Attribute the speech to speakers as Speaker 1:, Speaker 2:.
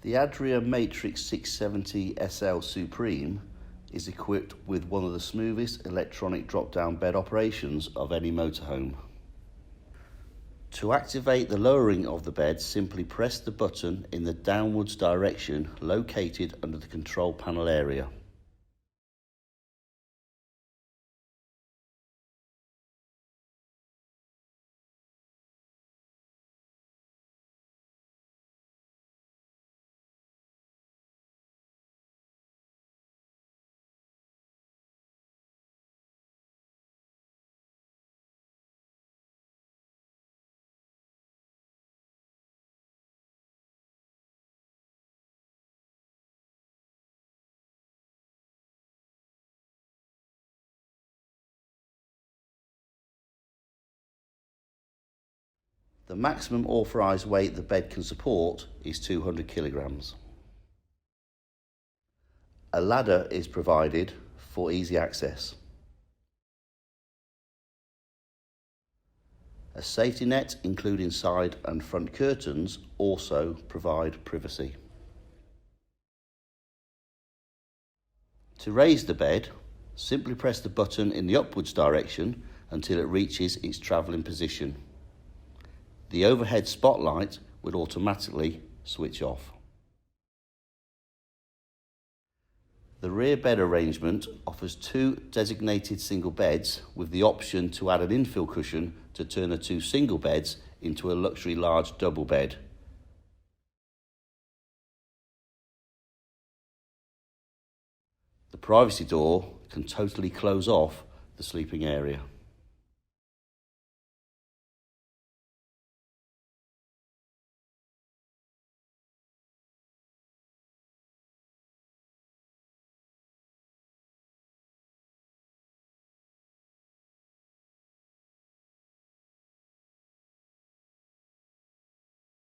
Speaker 1: The Adria Matrix 670 SL Supreme is equipped with one of the smoothest electronic drop-down bed operations of any motorhome. To activate the lowering of the bed, simply press the button in the downwards direction located under the control panel area. The maximum authorised weight the bed can support is 200 kilograms. A ladder is provided for easy access. A safety net, including side and front curtains, also provide privacy. To raise the bed, simply press the button in the upwards direction until it reaches its travelling position. The overhead spotlight would automatically switch off. The rear bed arrangement offers two designated single beds with the option to add an infill cushion to turn the two single beds into a luxury large double bed. The privacy door can totally close off the sleeping area.